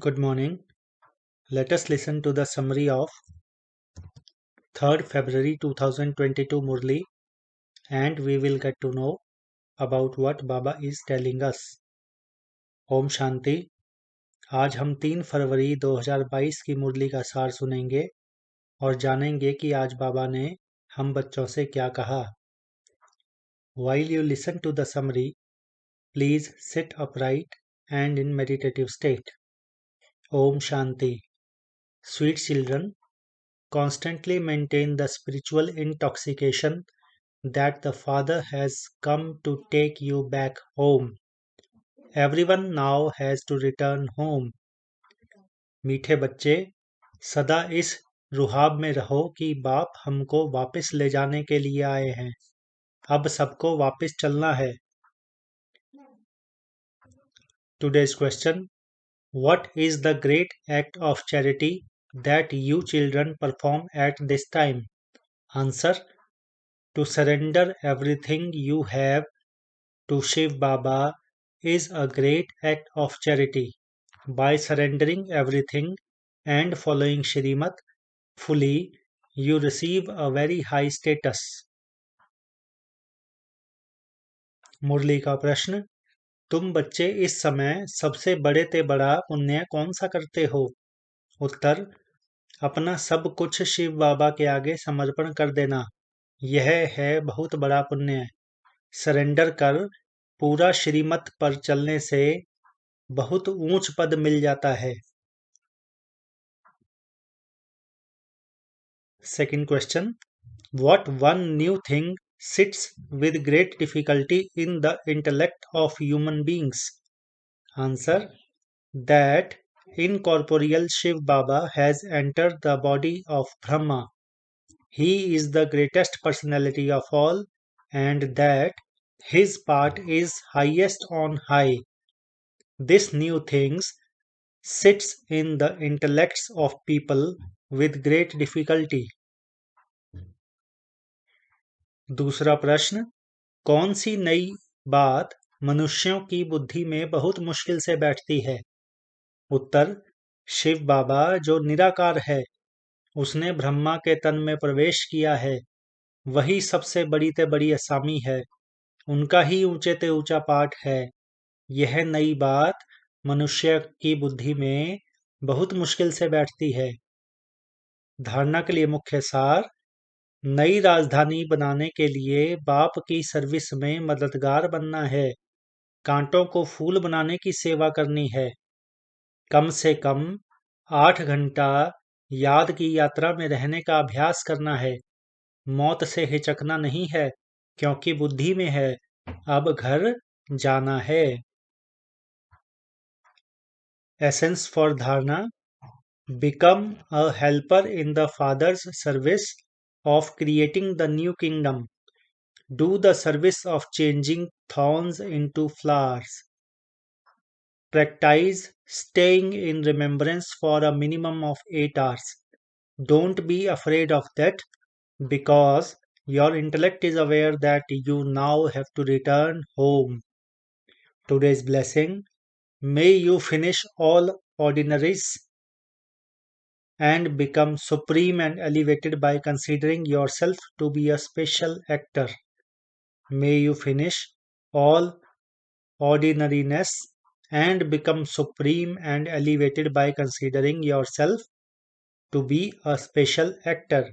Good morning. Let us listen to the summary of 3rd February 2022 Murli, and we will get to know about what Baba is telling us. Om Shanti. आज हम 3 फरवरी 2022 की मुरली का सार सुनेंगे और जानेंगे कि आज बाबा ने हम बच्चों से क्या कहा। While you listen to the summary, please sit upright and in meditative state. Om Shanti. Sweet children, constantly maintain the spiritual intoxication that the Father has come to take you back home. Everyone now has to return home. मीठे बच्चे, सदा इस रुहाब में रहो कि बाप हमको वापस ले जाने के लिए आए हैं। अब सबको वापस चलना है। Today's question: What is the great act of charity that you children perform at this time? Answer: To surrender everything you have to Shiv Baba is a great act of charity. By surrendering everything and following Shrimat fully, you receive a very high status. मुरली का प्रश्न: तुम बच्चे इस समय सबसे बड़े ते बड़ा पुण्य कौन सा करते हो? उत्तर: अपना सब कुछ शिव बाबा के आगे समर्पण कर देना। यह है बहुत बड़ा पुण्य। सरेंडर कर पूरा श्रीमत पर चलने से बहुत ऊंच पद मिल जाता है। Second question: What one new thing sits with great difficulty in the intellect of human beings? Answer: That incorporeal Shiv Baba has entered the body of Brahma. He is the greatest personality of all, and that his part is highest on high. This new things sits in the intellects of people with great difficulty. दूसरा प्रश्न: कौन सी नई बात मनुष्यों की बुद्धि में बहुत मुश्किल से बैठती है? उत्तर: शिव बाबा जो निराकार है, उसने ब्रह्मा के तन में प्रवेश किया है। वही सबसे बड़ी ते बड़ी असामी है। उनका ही ऊंचे ते ऊंचा पाठ है। यह नई बात मनुष्य की बुद्धि में बहुत मुश्किल से बैठती है। धारणा के लिए मुख्य सार: नई राजधानी बनाने के लिए बाप की सर्विस में मददगार बनना है। कांटों को फूल बनाने की सेवा करनी है। कम से कम 8 घंटा याद की यात्रा में रहने का अभ्यास करना है। मौत से हिचकना नहीं है, क्योंकि बुद्धि में है अब घर जाना है। Essence for Dharana: Become a helper in the Father's service of creating the new kingdom. Do the service of changing thorns into flowers. Practice staying in remembrance for a minimum of 8 hours. Don't be afraid of that, because your intellect is aware that you now have to return home. Today's blessing: May you finish all ordinaries and become supreme and elevated by considering yourself to be a special actor. May you finish all ordinariness and become supreme and elevated by considering yourself to be a special actor.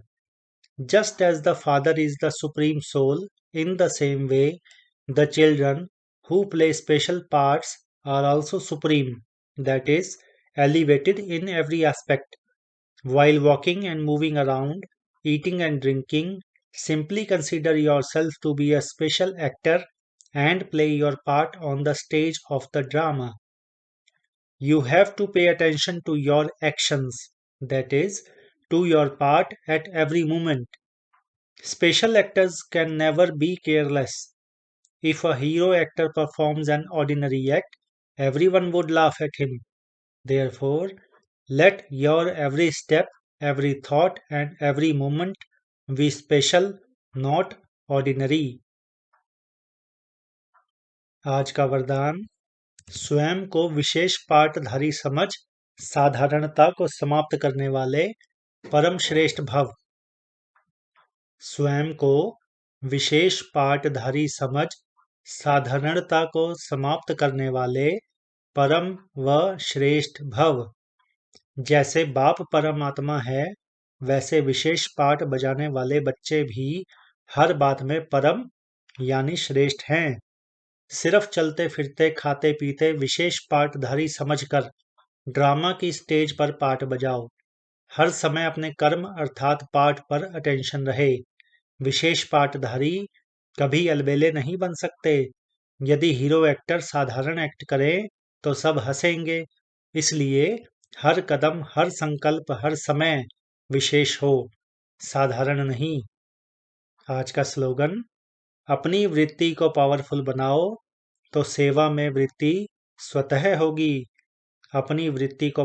Just as the Father is the Supreme Soul, in the same way, the children who play special parts are also supreme, that is, elevated in every aspect. While walking and moving around, eating and drinking, simply consider yourself to be a special actor and play your part on the stage of the drama. You have to pay attention to your actions, that is, to your part at every moment. Special actors can never be careless. If a hero actor performs an ordinary act, everyone would laugh at him. Therefore, let your every step, every thought, and every moment be special, not ordinary. आज का वरदान: स्वयं को विशेष पाठधारी समझ साधारणता को समाप्त करने वाले परम श्रेष्ठ भव। स्वयं को विशेष पाठधारी समझ साधारणता को समाप्त करने वाले परम व श्रेष्ठ भव। जैसे बाप परमात्मा है, वैसे विशेष पाठ बजाने वाले बच्चे भी हर बात में परम यानी श्रेष्ठ हैं। सिर्फ चलते फिरते खाते पीते विशेष पाठधारी समझकर ड्रामा की स्टेज पर पाठ बजाओ। हर समय अपने कर्म अर्थात पाठ पर अटेंशन रहे। विशेष पाठधारी कभी अलबेले नहीं बन सकते। यदि हीरो एक्टर साधारण एक्ट करे तो सब हंसेंगे। इसलिए हर कदम, हर संकल्प, हर समय विशेष हो, साधारण नहीं। आज का स्लोगन, अपनी वृत्ति को पावरफुल बनाओ तो सेवा में वृत्ति स्वतः होगी। अपनी वृत्ति को